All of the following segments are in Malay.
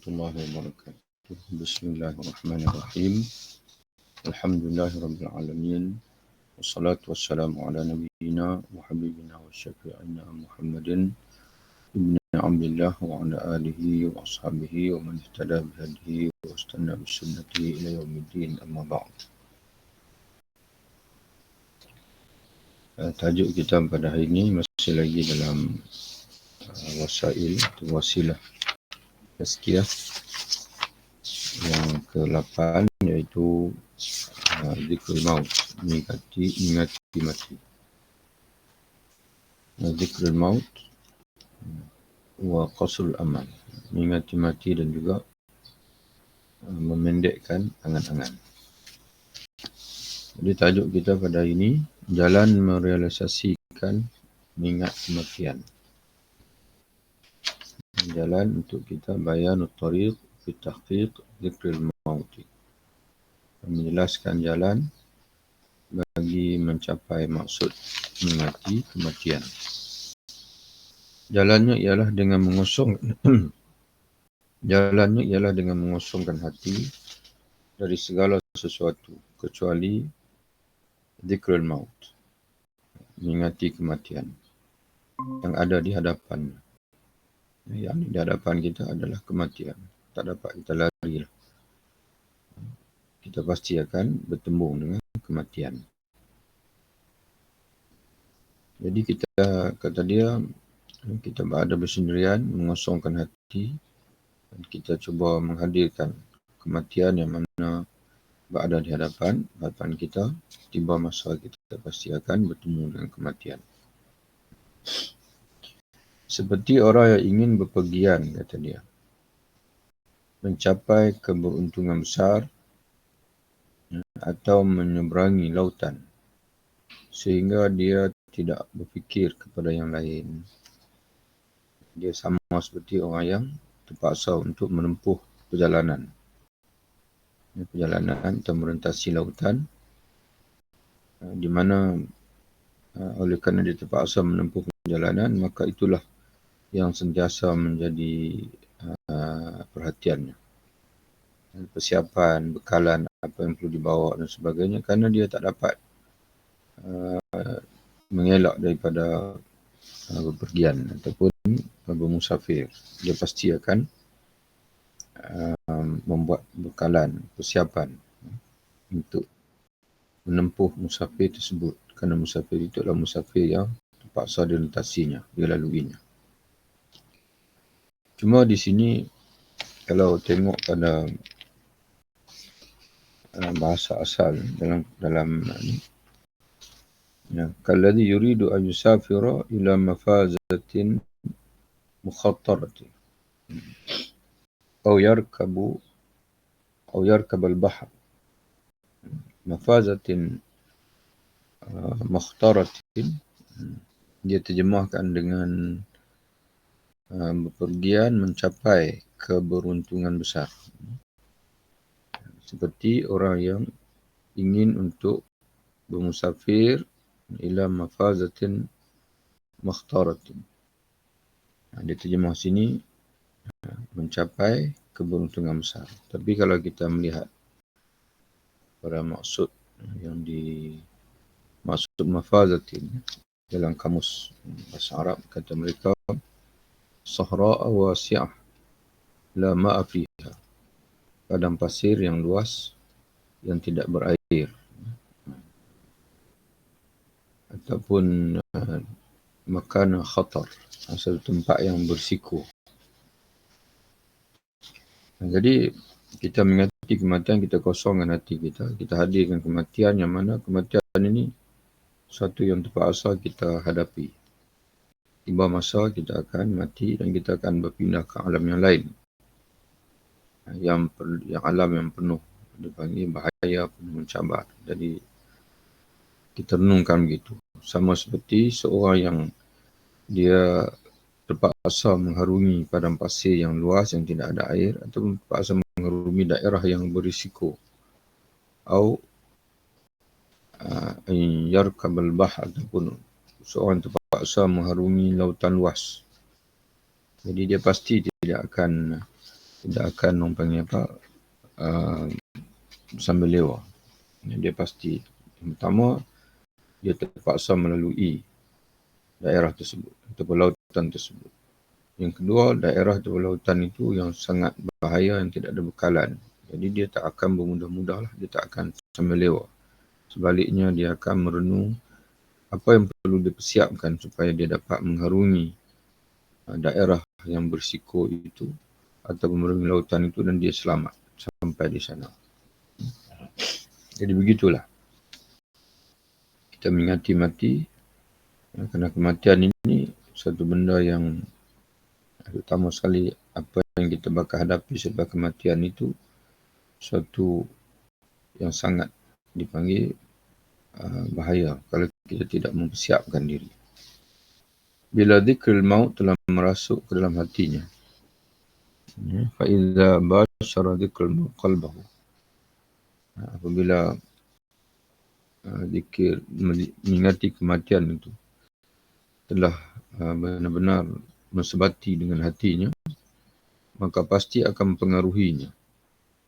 warahmatullahi wabarakatuh. Bismillahirrahmanirrahim. Alhamdulillahirabbil alamin. Wassalatu wassalamu ala nabiyyina wa habibina wa syafi'ina Muhammadin ibn Abdullah wa ala alihi wa ashabihi wa man ihtada bihadihi wa istanna bisunnatihi ila yaumiddin, amma ba'd. Tajuk kita pada hari ini masih lagi dalam wasail atau wasilah tazkiyah yang ke-8, iaitu zikrul maut, mengingati mati. Zikrul maut wa qasrul amal, mengingati mati dan juga memendekkan angan-angan. Jadi tajuk kita pada hari ini, jalan merealisasikan mengingat kematian. Jalan untuk kita bayanut tariq fi tahqiq zikrul maut, menjelaskan jalan bagi mencapai maksud mengingati kematian. Jalannya ialah dengan mengosongkan hati dari segala sesuatu kecuali zikrul maut, mengingati kematian yang ada di hadapan. Yang di hadapan kita adalah kematian. Tak dapat kita lari lah. Kita pasti akan bertembung dengan kematian. Jadi kita, kata dia, kita berada bersendirian, mengosongkan hati, dan kita cuba menghadirkan kematian yang mana berada di hadapan kita. Tiba masa kita pasti akan bertemu dengan kematian. Seperti orang yang ingin bepergian, kata dia, mencapai keberuntungan besar atau menyeberangi lautan, sehingga dia tidak berfikir kepada yang lain. Dia sama seperti orang yang terpaksa untuk menempuh perjalanan atau merentasi lautan, di mana oleh kerana dia terpaksa menempuh perjalanan, maka itulah yang sentiasa menjadi perhatiannya. Persiapan, bekalan, apa yang perlu dibawa dan sebagainya, kerana dia tak dapat mengelak daripada bepergian ataupun bermusafir. Dia pasti akan membuat bekalan, persiapan untuk menempuh musafir tersebut, kerana musafir itu adalah musafir yang terpaksa dilintasinya, dilaluinya. Cuma di sini kalau tengok pada bahasa asal dalam kalladhi yuridu an yusafira ila mafazatin mukhattaratin aw yarkab al-bahr. Mafazatin mukhtaratin dia terjemahkan dengan bepergian mencapai keberuntungan besar. Seperti orang yang ingin untuk bermusafir ila mafazatin mukhtaratin. Dia terjemah sini mencapai keberuntungan besar. Tapi kalau kita melihat pada maksud yang maksud mafazatin dalam kamus bahasa Arab, kata mereka sahra'a wasi'ah la ma'a fiha, padang pasir yang luas yang tidak berair, ataupun makan khatar, satu tempat yang bersiko. Jadi kita mengingati kematian, kita kosongkan hati kita, kita hadirkan kematian, yang mana kematian ini satu yang terpaksa kita hadapi. Tiba masa kita akan mati dan kita akan berpindah ke alam yang lain, yang alam yang penuh, dipanggil bahaya, penuh mencabar. Jadi kita renungkan begitu. Sama seperti seorang yang dia terpaksa mengharungi padang pasir yang luas yang tidak ada air, atau terpaksa mengharungi daerah yang berisiko, atau yarkabal bahr, ataupun seorang terpaksa mengharungi lautan luas. Jadi dia pasti tidak akan tidak akan orang panggil apa, sambil lewa. Dia pasti. Yang pertama, dia terpaksa melalui daerah tersebut ataupun lautan tersebut. Yang kedua, daerah atau lautan itu yang sangat bahaya, yang tidak ada bekalan. Jadi dia tak akan bermudah-mudah lah, dia tak akan sambil lewa. Sebaliknya, dia akan merenung apa yang perlu dipersiapkan supaya dia dapat mengharungi daerah yang berisiko itu atau memerungi lautan itu dan dia selamat sampai di sana. Jadi begitulah. Kita mengingati mati kerana kematian ini satu benda yang terutama sekali apa yang kita bakal hadapi sebab kematian itu suatu yang sangat dipanggil bahaya kalau kita tidak mempersiapkan diri. Bila dzikrul maut telah merasuk ke dalam hatinya, fa idza bashara dzikrul maut qalbahu, apabila zikir mengingati kematian itu telah benar-benar mensebati dengan hatinya, maka pasti akan mempengaruhinya.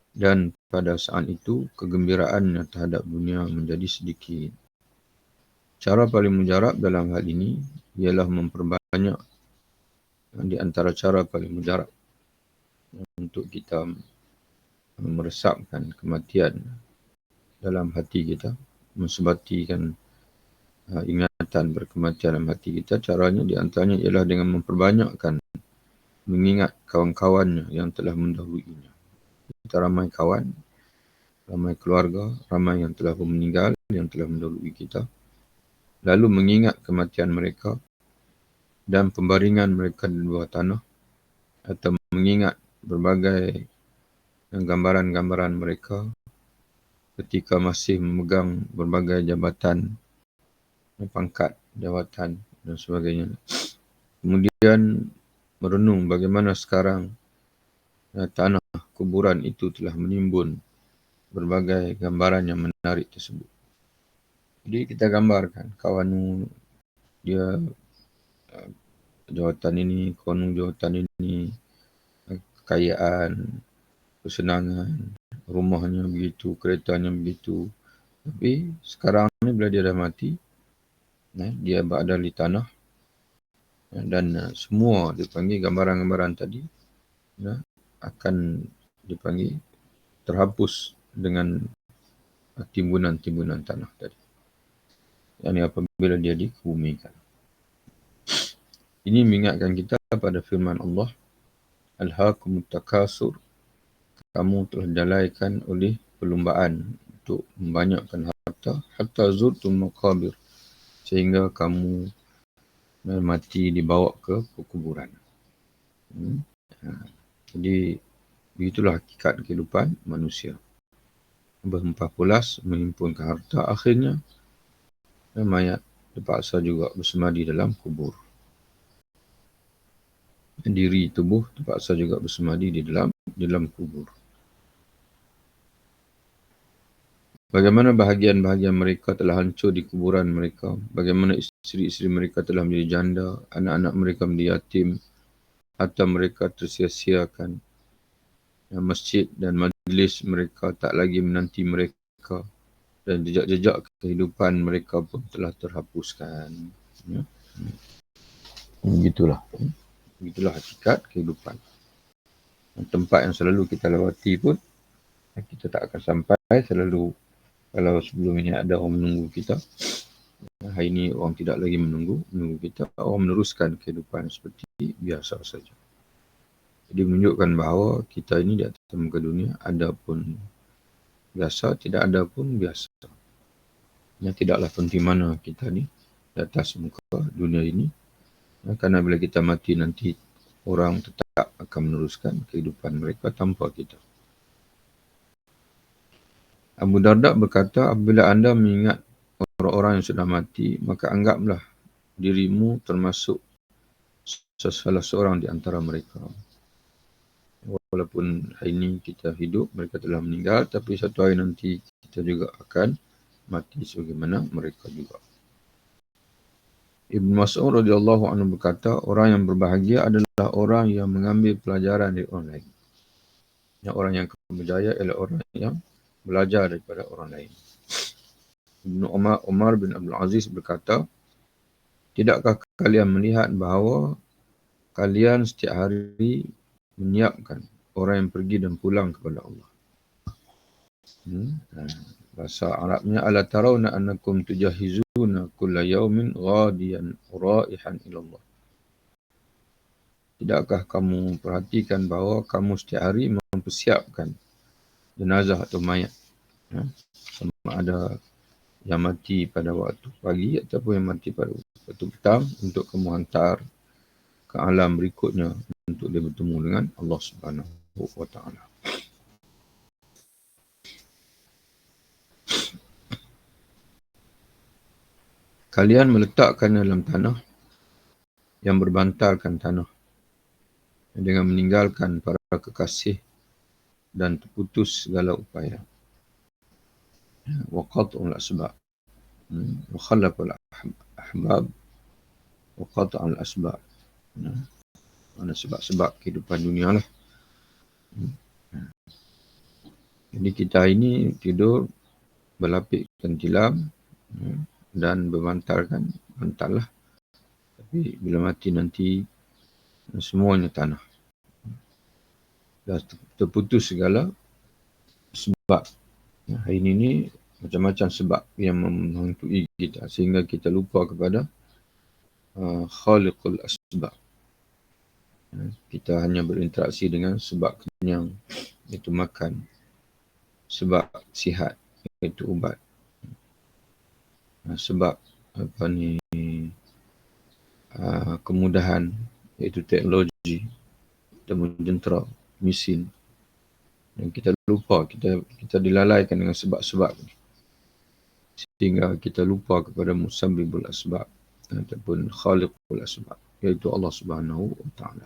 Dan pada saat itu, kegembiraannya terhadap dunia menjadi sedikit. Cara paling mujarab dalam hal ini ialah memperbanyak di antara cara paling mujarab untuk kita meresapkan kematian dalam hati kita, mensebatikan ingatan berkematian dalam hati kita. Caranya di antaranya ialah dengan memperbanyakkan mengingat kawan-kawannya yang telah mendahuluinya. Kita ramai kawan, ramai keluarga, ramai yang telah pun meninggal, yang telah mendahului kita. Lalu mengingat kematian mereka dan pembaringan mereka di bawah tanah, atau mengingat berbagai gambaran-gambaran mereka ketika masih memegang berbagai jabatan, pangkat, jawatan dan sebagainya. Kemudian merenung bagaimana sekarang tanah kuburan itu telah menimbun berbagai gambaran yang menarik tersebut. Jadi kita gambarkan kawan dia jawatan ini, kawan jawatan ini, kekayaan, kesenangan, rumahnya begitu, keretanya begitu. Tapi sekarang ni bila dia dah mati, dia berada di tanah, dan semua dipanggil gambaran-gambaran tadi akan dipanggil terhapus dengan timbunan-timbunan tanah tadi. Yang apabila dia dikebumikan. Ini mengingatkan kita pada firman Allah, Alhaakumut takasur, kamu telah dilalaikan oleh perlumbaan untuk membanyakkan harta, hatta zurtum maqabir, sehingga kamu mati dibawa ke kuburan. Jadi begitulah hakikat kehidupan manusia. Berhempah pulas menghimpunkan harta, akhirnya mayat terpaksa juga bersemadi dalam kubur. Diri tubuh terpaksa juga bersemadi di dalam kubur. Bagaimana bahagian-bahagian mereka telah hancur di kuburan mereka. Bagaimana isteri-isteri mereka telah menjadi janda, anak-anak mereka menjadi yatim, harta mereka tersia-siakan. Masjid dan majlis mereka tak lagi menanti mereka. Dan jejak-jejak kehidupan mereka pun telah terhapuskan. Begitulah hakikat kehidupan. Tempat yang selalu kita lewati pun, kita tak akan sampai selalu. Kalau sebelum ini ada orang menunggu kita, hari ini orang tidak lagi menunggu kita, orang meneruskan kehidupan seperti biasa saja. Jadi menunjukkan bahawa kita ini di atas muka dunia ada pun biasa, tidak ada pun biasa. Tidaklah penting mana kita ni di atas muka dunia ini, kerana bila kita mati nanti orang tetap akan meneruskan kehidupan mereka tanpa kita. Abu Darda berkata, apabila anda mengingat orang-orang yang sudah mati, maka anggaplah dirimu termasuk salah seorang di antara mereka. Walaupun hari ini kita hidup, mereka telah meninggal, tapi satu hari nanti kita juga akan mati sebagaimana mereka juga. Ibn Mas'ud radhiyallahu anhu berkata, orang yang berbahagia adalah orang yang mengambil pelajaran dari orang lain. Yang orang yang berjaya ialah orang yang belajar daripada orang lain. Ibnu Umar bin Abdul Aziz berkata, tidakkah kalian melihat bahawa kalian setiap hari menyiapkan orang yang pergi dan pulang kepada Allah? Bahasa Arabnya, ala tarawna annakum tujahizuna kulla yawmin ghadiyan raihan ilallah. Tidakkah kamu perhatikan bahawa kamu setiap hari mempersiapkan jenazah atau mayat? Sama ada yang mati pada waktu pagi ataupun yang mati pada waktu petang, untuk kamu hantar ke alam berikutnya untuk dia bertemu dengan Allah Subhanahu wa Ta'ala. Kalian meletakkan dalam tanah yang berbantalkan tanah dengan meninggalkan para kekasih dan terputus segala upaya. Wa qat'ul asbab. Wa khalaqul ahbab. Wa qat'ul asbab. Mana sebab-sebab kehidupan dunia lah. Jadi kita ini tidur berlapikkan tilam dan berbantalkan bantal lah. Tapi bila mati nanti semuanya tanah. Dah terputus segala sebab. Hari ini macam-macam sebab yang menghantui kita sehingga kita lupa kepada khaliqul asbab. Kita hanya berinteraksi dengan sebab kenyang, iaitu makan, sebab sihat, iaitu ubat, sebab kemudahan, iaitu teknologi, temu jentera, mesin. Dan kita lupa, kita dilalaikan dengan sebab-sebab ni, sehingga kita lupa kepada musabbibul asbab ataupun khaliqul asbab, iaitu Allah Subhanahu wa Ta'ala.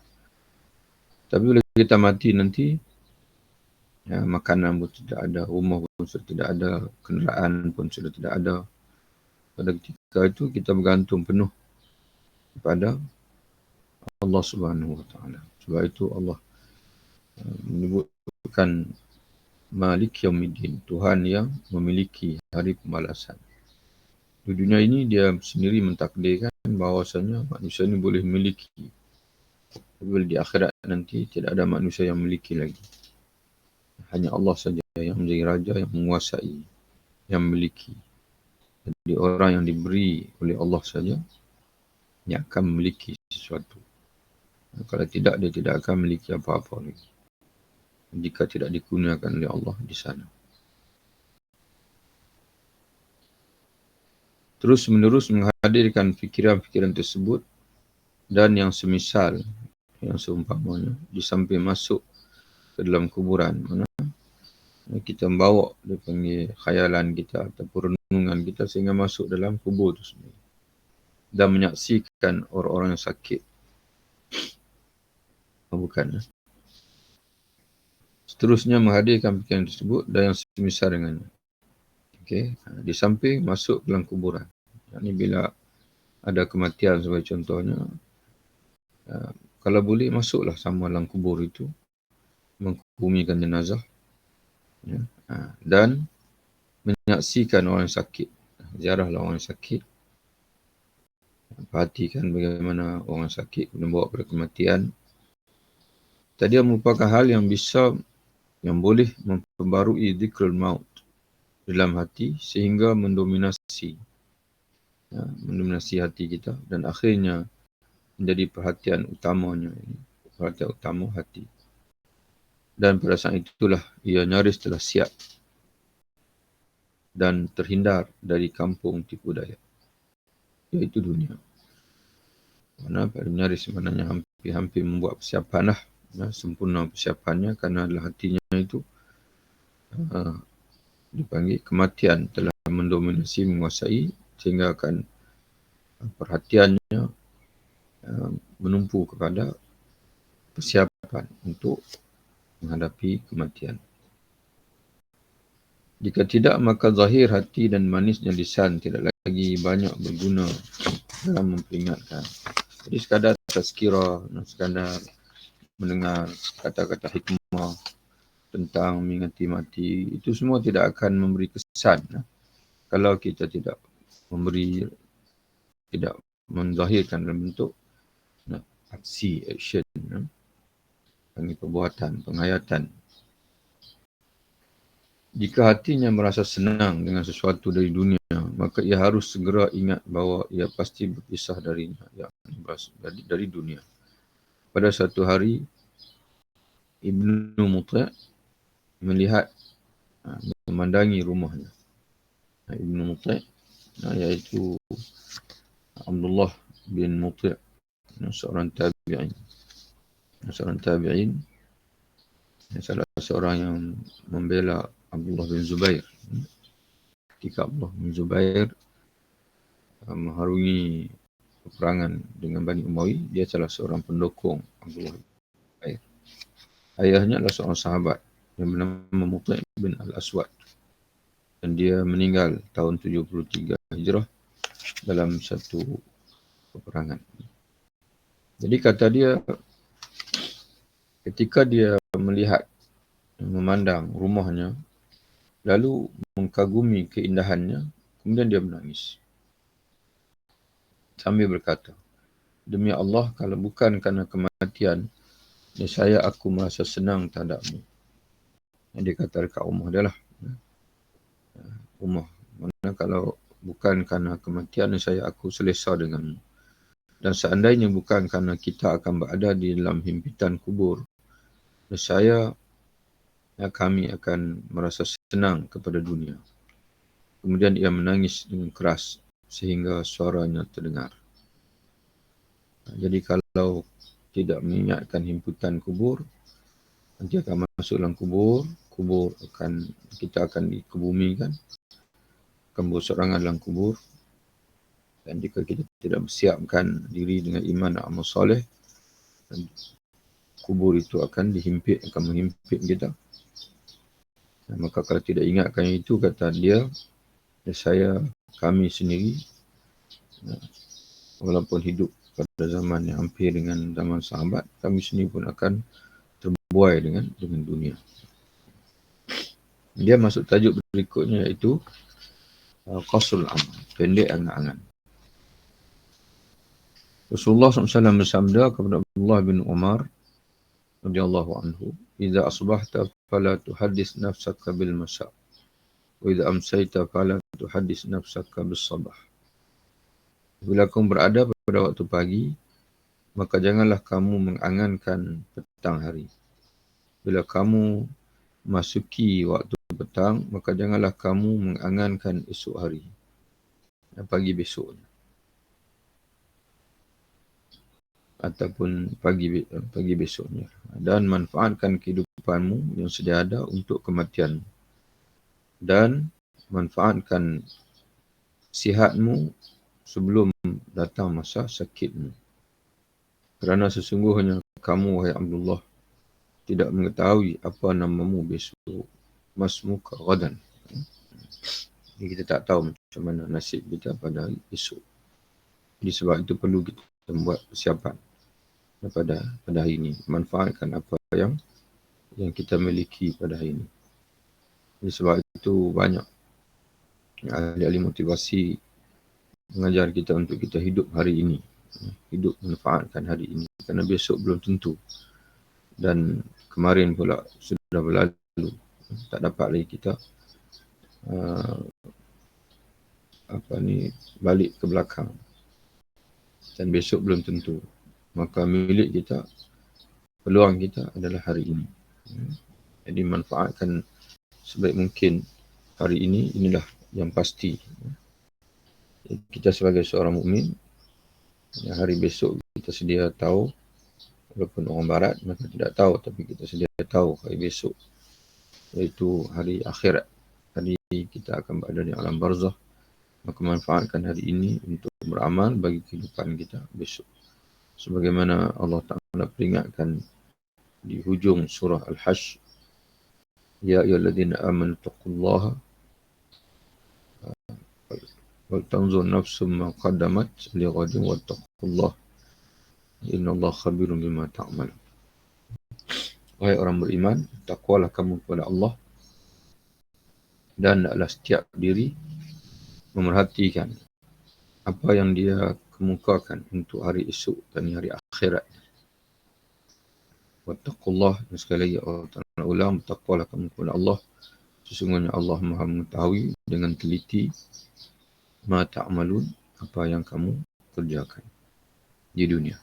Tapi bila kita mati nanti, makanan pun tidak ada, rumah pun sudah tidak ada, kenderaan pun sudah tidak ada. Pada ketika itu kita bergantung penuh kepada Allah Subhanahu wa Ta'ala. Sebab itu Allah menyebutkan Malik Yaumiddin, Tuhan yang memiliki hari pembalasan. Di dunia ini dia sendiri mentakdirkan bahawasanya manusia ini boleh memiliki. Bila di akhirat nanti tidak ada manusia yang memiliki lagi. Hanya Allah saja yang menjadi raja, yang menguasai, yang memiliki. Jadi orang yang diberi oleh Allah saja yang akan memiliki sesuatu. Kalau tidak, dia tidak akan memiliki apa-apa lagi, jika tidak dikurniakan oleh Allah di sana. Terus menerus menghadirkan fikiran-fikiran tersebut dan yang semisal, yang seumpamanya, di samping masuk ke dalam kuburan, mana kita membawa, dia panggil khayalan kita ataupun renungan kita sehingga masuk dalam kubur itu sendiri dan menyaksikan orang-orang yang sakit. Bukan. Seterusnya menghadirkan fikiran tersebut dan yang semisal dengannya. Okey, di samping masuk dalam kuburan. Ini bila ada kematian sebagai contohnya, kalau boleh masuklah sama dalam kubur itu, mengkumikan jenazah, dan menyaksikan orang yang sakit. Ziarahlah orang yang sakit. Perhatikan bagaimana orang sakit membawa kepada kematian. Tadi merupakan hal yang bisa, yang boleh memperbarui zikrul maut dalam hati sehingga mendominasi hati kita dan akhirnya menjadi perhatian utamanya, perhatian utama hati. Dan pada saat itulah ia nyaris telah siap dan terhindar dari kampung tipu daya, iaitu dunia. Mana nyaris maknanya hampir membuat persiapan lah, sempurna persiapannya, kerana adalah hatinya itu dipanggil kematian telah mendominasi, menguasai, sehingga akan perhatiannya menumpu kepada persiapan untuk menghadapi kematian. Jika tidak, maka zahir hati dan manisnya lisan tidak lagi banyak berguna dalam memperingatkan. Jadi sekadar tazkirah, sekadar mendengar kata-kata hikmah, tentang mengingati mati, itu semua tidak akan memberi kesan kalau kita tidak menzahirkan dalam bentuk aksi, action, perbuatan, penghayatan. Jika hatinya merasa senang dengan sesuatu dari dunia, maka ia harus segera ingat bahawa ia pasti berpisah darinya, dari dunia. Pada satu hari, Ibnu Muti' melihat, memandangi rumahnya. Ibnu Muti' iaitu Abdullah bin Muti', seorang tabi'in. Salah seorang yang membela Abdullah bin Zubair. Ketika Abdullah bin Zubair mengharungi peperangan dengan Bani Umayyah, dia salah seorang pendukung Abdullah bin Zubair. Ayahnya adalah seorang sahabat yang bernama Muti' bin Al-Aswad. Dan dia meninggal tahun 73 Hijrah dalam satu peperangan. Jadi kata dia, ketika dia memandang rumahnya, lalu mengkagumi keindahannya, kemudian dia menangis. Sambil berkata, demi Allah, kalau bukan kerana kematian, nescaya aku merasa senang terhadapmu. Yang dia kata dekat rumah dia lah. Rumah. Mana kalau bukan kerana kematian, nescaya aku selesa denganmu. Dan seandainya bukan kerana kita akan berada di dalam himpitan kubur, nescaya kami akan merasa senang kepada dunia. Kemudian ia menangis dengan keras sehingga suaranya terdengar. Jadi kalau tidak mengingatkan himpitan kubur, nanti akan masuk dalam kubur, kita akan dikebumikan, akan berserangan dalam kubur. Dan jika kita tidak bersiapkan diri dengan iman dan amal soleh, kubur itu akan menghimpit kita. Dan maka kalau tidak ingatkan itu, kata dia, kami sendiri, walaupun hidup pada zaman yang hampir dengan zaman sahabat, kami sendiri pun akan terbuai dengan dunia. Dia masuk tajuk berikutnya, iaitu qasrul amal, pendek angan-angan. Rasulullah SAW bersabda kepada Abdullah bin Umar radhiyallahu anhu, "Idza asbahta fala tuhaddits nafsaka bil masa, wa idza amsayta fala tuhaddits nafsaka bis sabah." Bila kamu berada pada waktu pagi, maka janganlah kamu mengangankan petang hari. Bila kamu masuki waktu petang, maka janganlah kamu mengangankan esok hari, pagi besoknya. Ataupun pagi besoknya. Dan manfaatkan kehidupanmu yang sedia ada untuk kematian. Dan manfaatkan sihatmu sebelum datang masa sakitmu. Kerana sesungguhnya kamu, wahai Abdullah, tidak mengetahui apa namamu besok. Masmuka ghadan. Jadi kita tak tahu macam mana nasib kita pada esok. Jadi sebab itu perlu kita membuat persiapan pada hari ini. Manfaatkan apa yang kita miliki pada hari ini. Jadi sebab itu banyak ahli motivasi mengajar kita untuk kita hidup hari ini. Hidup manfaatkan hari ini. Kerana besok belum tentu. Dan kemarin pula sudah berlalu. Tak dapat lagi kita balik ke belakang. Dan besok belum tentu. Maka milik kita, peluang kita adalah hari ini. Jadi manfaatkan sebaik mungkin hari ini, inilah yang pasti. Kita sebagai seorang mukmin, hari besok kita sedia tahu, walaupun orang barat mereka tidak tahu, tapi kita sedia tahu hari besok, iaitu hari akhirat. Hari kita akan berada di alam barzakh. Maka manfaatkan hari ini untuk beramal bagi kehidupan kita besok. Sebagaimana Allah Ta'ala peringatkan di hujung surah Al-Hashr, ya ayyuhalladzina amanu taqullaha wal tanzur nafsum ma qaddamat lighadin wattaqullaha innallaha khabirun bima ta'malun. Wahai orang beriman, takwalah kamu kepada Allah dan hendaklah setiap diri memerhatikan apa yang dia kemukakan untuk hari esok dan hari akhirat. Wattaqullah, dan sekali lagi Allah Ta'ala ulang, bertakwalah kamu kepada Allah. Sesungguhnya Allah Maha mengetahui dengan teliti ma ta'malun, apa yang kamu kerjakan di dunia.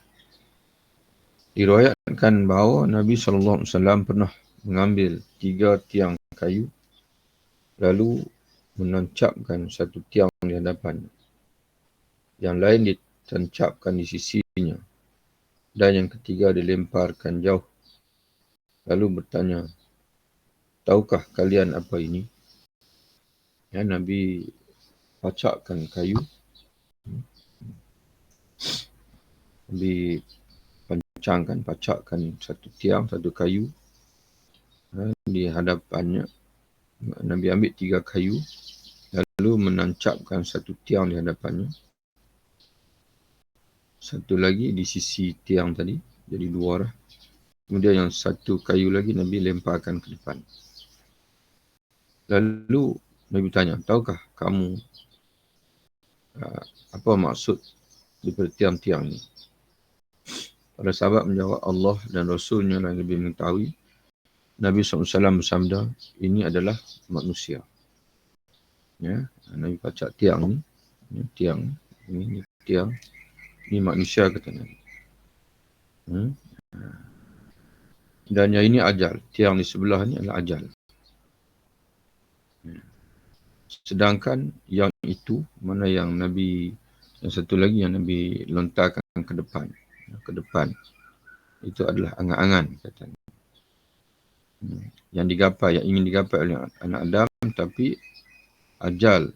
Diriwayatkan bahawa Nabi SAW pernah mengambil 3 tiang kayu lalu menancapkan satu tiang di hadapannya. Yang lain ditancapkan di sisinya. Dan yang ketiga dilemparkan jauh. Lalu bertanya, tahukah kalian apa ini? Ya, Nabi pacakkan kayu. Nabi pacakkan satu tiang, satu kayu. Di hadapannya. Nabi ambil 3 kayu. Lalu menancapkan satu tiang di hadapannya. Satu lagi di sisi tiang tadi. Jadi 2 lah. Kemudian yang satu kayu lagi Nabi lemparkan ke depan. Lalu Nabi tanya, tahukah kamu apa maksud daripada tiang-tiang ni? Para sahabat menjawab, Allah dan Rasulnya yang lebih mengetahui. Nabi SAW bersabda, ini adalah manusia. Ya, Nabi pacak tiang ni. Ya, tiang. Ini tiang. Ini manusia kata Nabi. Dan yang ini ajal. Tiang di sebelah ni adalah ajal. Sedangkan yang itu, mana yang Nabi, yang satu lagi yang Nabi lontarkan ke depan. Ke depan. Itu adalah angan-angan katanya. Yang digapai, yang ingin digapai oleh anak Adam, tapi ajal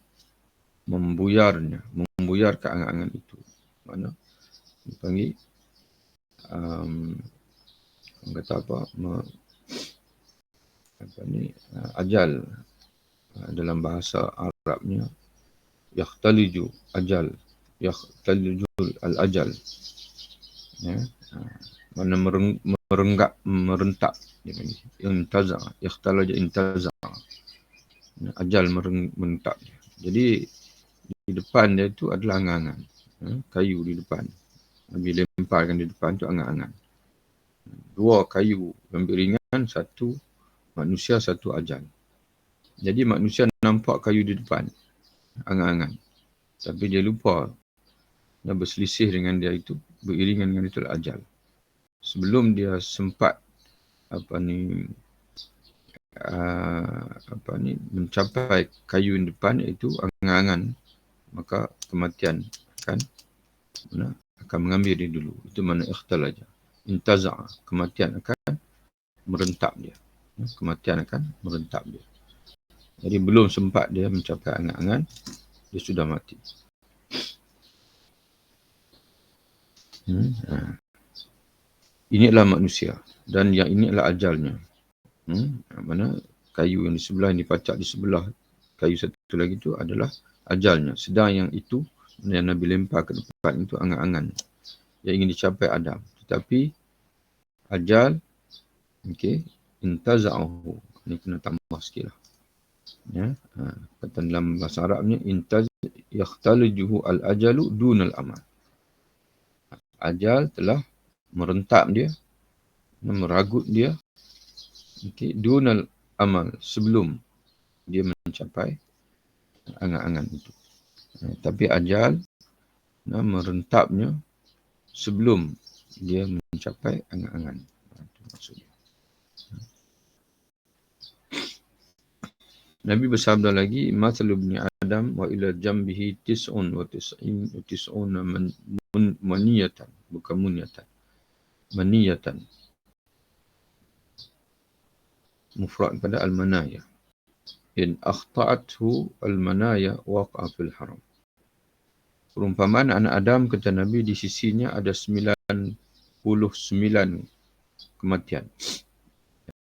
membuyarnya, membuyarkan angan-angan itu. Mana? Dipanggil kata apa ajal dalam bahasa Arabnya yakhtaliju ajal, yakhtalijul al-ajal, ya, mana merenggak intaza, yakhtalaja intaza, ajal merentak. Jadi di depan dia itu adalah angan-angan, kayu di depan. Nabi lemparkan di depan tu angan-angan. 2 kayu yang ringan, satu manusia, satu ajal. Jadi manusia nampak kayu di depan, angan-angan. Tapi dia lupa dan berselisih dengan dia itu, beriringan dengan itu ajal. Sebelum dia sempat mencapai kayu di depan, iaitu angan-angan, maka kematian akan mengambil dia dulu. Itu mana ikhtalaja. Intaza', kematian akan merentak dia. Kematian akan merentak dia. Jadi belum sempat dia mencapai angan-angan, dia sudah mati. Ini adalah manusia. Dan yang ini adalah ajalnya. Mana kayu yang di sebelah, yang dipacak di sebelah kayu satu lagi itu adalah ajalnya. Sedang yang itu, yang Nabi lempar ke depan itu angan-angan yang ingin dicapai Adam. Tetapi ajal, intaza'ahu. Ini kena tambah sikit lah. Ya, kata dalam bahasa Arabnya, yakhtalijuhu al-ajalu dunal amal. Ajal telah merentak dia, meragut dia, dunal amal, sebelum dia mencapai angan-angan itu. Tapi ajal merentapnya sebelum dia mencapai angan-angan. Itu maksudnya. Nabi bersabda lagi, Mathalu ibni Adam wa ila jambihi tis'un wa tis'una maniyatan, bukan muniyatan. Maniyatan. Mufrad pada al-manaya. In akhta'athu al-manaya waqa'a fil haram. Perumpamaan anak Adam, kata Nabi, di sisinya ada 99 kematian.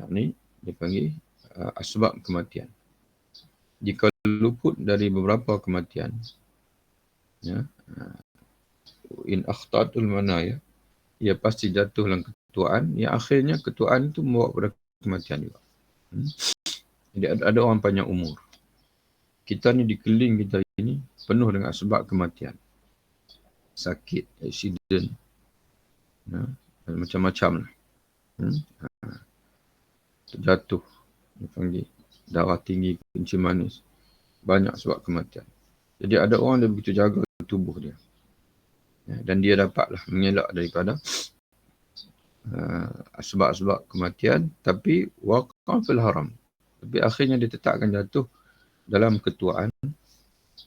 Ini dipanggil asbab kematian. Jika luput dari beberapa kematian, ya, in akhta'atul manaya, ia pasti jatuh dalam ketuaan, yang akhirnya ketuaan itu membawa kepada kematian juga. Jadi ada orang panjang umur. Kita ni dikeliling kita ini penuh dengan sebab kematian. Sakit, aksiden, macam-macam lah. Terjatuh, dipanggil darah tinggi, kencing manis. Banyak sebab kematian. Jadi ada orang dia begitu jaga tubuh dia. Dan dia dapatlah mengelak daripada sebab-sebab kematian, tapi waqa fil haram. Tapi akhirnya dia tetap akan jatuh dalam ketuaan,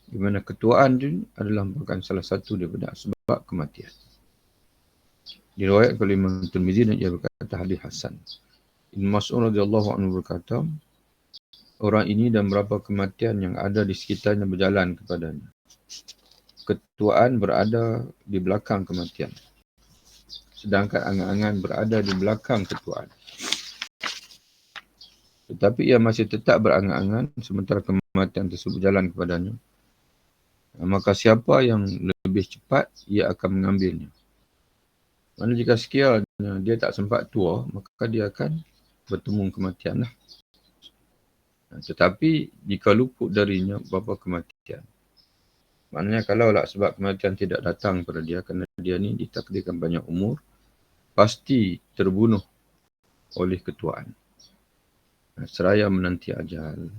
di mana ketuaan itu adalah merupakan salah satu daripada sebab kematian. Diriwayatkan oleh Imam Tirmizi dan ia berkata hadis hasan. Ibn Mas'ud radhiyallahu anhu berkata, orang ini dan berapa kematian yang ada di sekitarnya berjalan kepadanya. Ketuaan berada di belakang kematian, sedangkan angan-angan berada di belakang ketuaan. Tetapi ia masih tetap berangan-angan sementara kematian tersebut berjalan kepadanya. Maka siapa yang lebih cepat, ia akan mengambilnya. Mana jika sekiranya dia tak sempat tua, maka dia akan bertemu kematian lah. Tetapi jika luput darinya beberapa kematian, maknanya kalaulah sebab kematian tidak datang kepada dia kerana dia ni ditakdirkan banyak umur, pasti terbunuh oleh ketuaan. Seraya menanti ajal.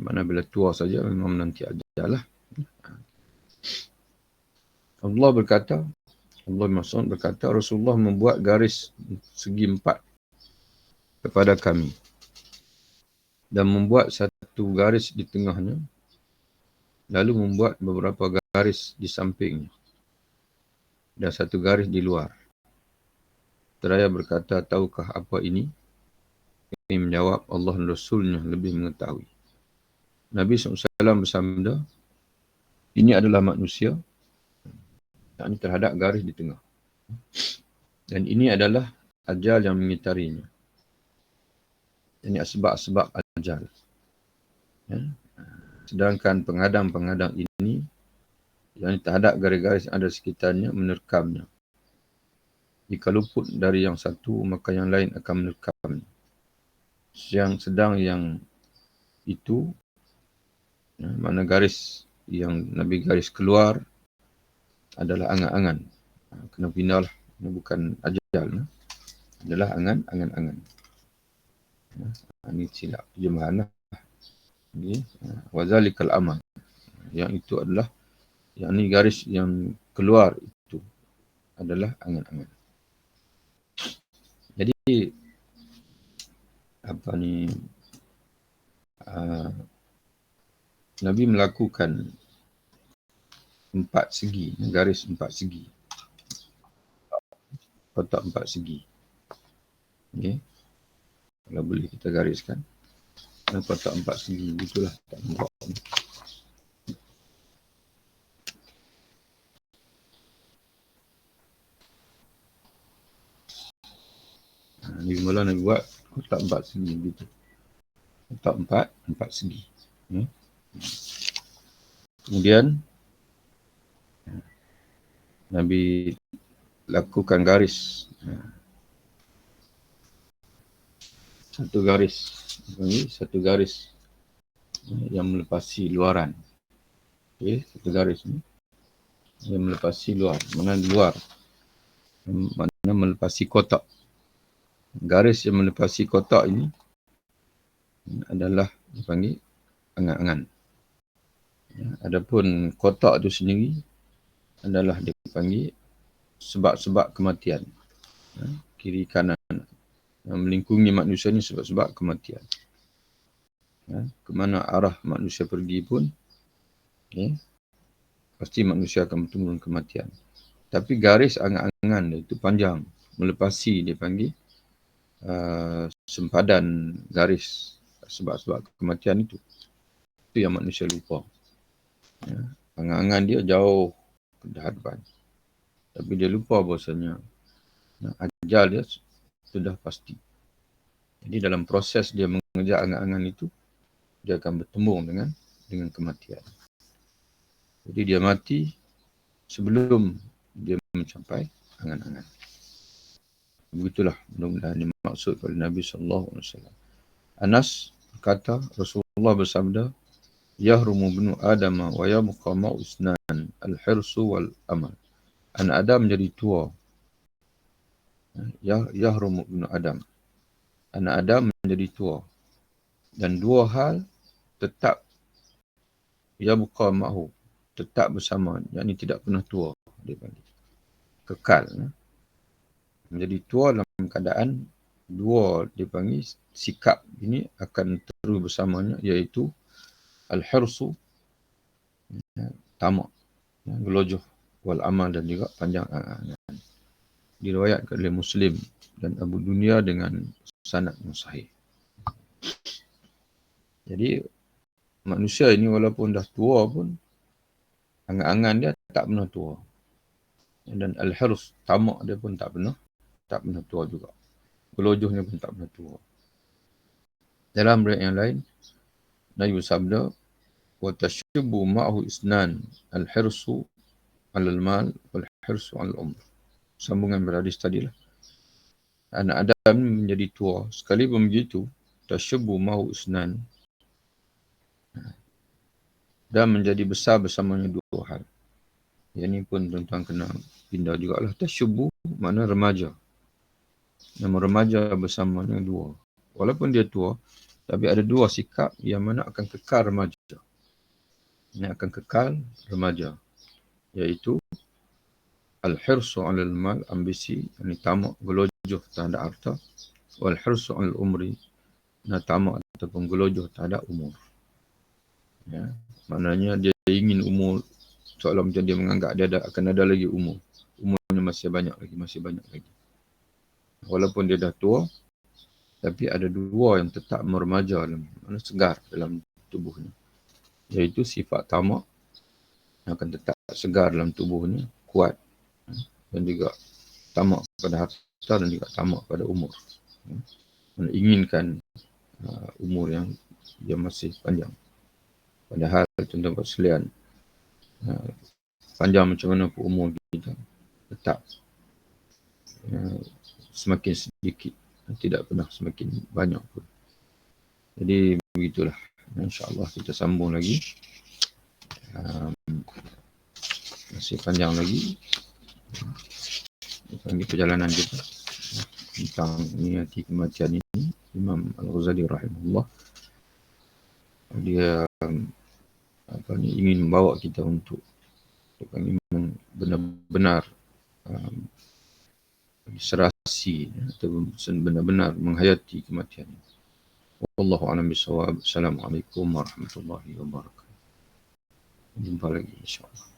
Mana bila tua saja memang menanti ajal lah. Allah Mas'ud berkata, Rasulullah membuat garis segi 4 kepada kami. Dan membuat satu garis di tengahnya. Lalu membuat beberapa garis di sampingnya. Dan satu garis di luar. Seraya berkata, tahukah apa ini? Kami menjawab, Allah dan Rasulnya lebih mengetahui. Nabi SAW bersabda, ini adalah manusia, yang terhadap garis di tengah. Dan ini adalah ajal yang mengitarinya. Ini sebab-sebab ajal. Ya. Sedangkan pengadang-pengadang ini, yang terhadap garis-garis yang ada sekitarnya, menerkamnya. Jika luput dari yang satu, maka yang lain akan menerkamnya. Sedang yang itu, mana garis yang Nabi garis keluar, adalah angan-angan. Kena pindah lah. Ini bukan ajal. Adalah angan-angan. Ini silap terjemahan lah. Wazalikal amal. Yang itu adalah, yang ni garis yang keluar itu adalah angan-angan. Jadi, Nabi melakukan 4 segi, garis 4 segi. Kotak 4 segi. Okay. Kalau boleh kita gariskan. Kotak 4 segi, itulah tak nampak. Ni mula Nabi buat kotak 4 segi gitu. Kotak 4 segi. Kemudian Nabi lakukan garis. Satu garis yang melepasi luaran. Okay, satu garis ni yang melepasi luar. Mana luar? Mana melepasi kotak. Garis yang melepasi kotak ini adalah dipanggil angan-angan. Adapun kotak itu sendiri adalah dipanggil sebab-sebab kematian. Kiri kanan. Yang melingkungi manusia ni sebab-sebab kematian. Ke mana arah manusia pergi pun, pasti manusia akan bertemu dengan kematian. Tapi garis angan-angan itu panjang. Melepasi dia panggil sempadan garis sebab-sebab kematian itu. Itu yang manusia lupa. Angan-angan dia jauh ke hadapan. Tapi dia lupa bahasanya ajal dia sudah pasti. Jadi dalam proses dia mengejar angan-angan itu, dia akan bertemu dengan kematian. Jadi dia mati sebelum dia mencapai angan-angan. Begitulah mudah-mudahan dimaksud oleh Nabi SAW. Anas berkata, Rasulullah bersabda, Yahrumu bnu Adam wa yabqa ma'u isnan al-hirsu wal amal. Anak Adam menjadi tua. Yahrumu bnu Adam. Anak Adam menjadi tua. Dan dua hal tetap yabqa ma'hu, tetap bersama, yakni tidak pernah tua. Kekal. Menjadi tua dalam keadaan dua dipanggil sikap ini akan terus bersamanya, iaitu al-hirsu, tamak, gelojoh, wal amal, dan juga panjang angan. Diriwayatkan oleh Muslim dan Abu Dunya dengan sanad yang sahih. Jadi manusia ini walaupun dah tua pun angan-angan dia tak pernah tua. Dan al-hirs, tamak dia pun tak pernah tua juga. Gelojohnya pun tak pernah tua. Dalam riwayat yang lain, Nabi bersabda, wa tashubbu ma'hu isnan al-hirsu 'alal mal wal hirsu 'alal umr. Sambungan berhadis tadilah. Anak Adam menjadi tua. Sekali pun begitu, tashubbu ma'hu isnan, dan menjadi besar bersamanya dua hal. Yang ini pun tuan-tuan kena pindah jugalah. Tashubbu makna remaja. Nama remaja bersamanya dua. Walaupun dia tua, tapi ada dua sikap yang mana akan kekal remaja. Yang akan kekal remaja. Iaitu al-hirsu 'alal mal, ambisi, yang tamak, gelojoh terhadap harta. Wal hirsu 'alal umri, tamak ataupun gelojoh terhadap umur. Ya, maknanya dia ingin umur, seolah macam dia menganggap dia akan ada lagi umur. Umurnya masih banyak lagi. Walaupun dia dah tua, tapi ada dua yang tetap meremaja, mana segar dalam tubuhnya. Iaitu sifat tamak yang akan tetap segar dalam tubuhnya, kuat. Dan juga tamak pada harta dan juga tamak pada umur. Menginginkan umur yang masih panjang. Padahal tuan-tuan sekalian, panjang macam mana pun umur kita, tetap semakin sedikit, tidak pernah semakin banyak pun. Jadi begitulah. InsyaAllah kita sambung lagi. Masih panjang lagi di perjalanan kita tentang niati kematian ini. Imam Al-Ghazali rahimahullah, dia ingin membawa kita untuk benar-benar serasi atau benar-benar menghayati kematian. Wallahu a'lam bishawab. Assalamualaikum warahmatullahi wabarakatuh. Jumpa lagi insyaAllah.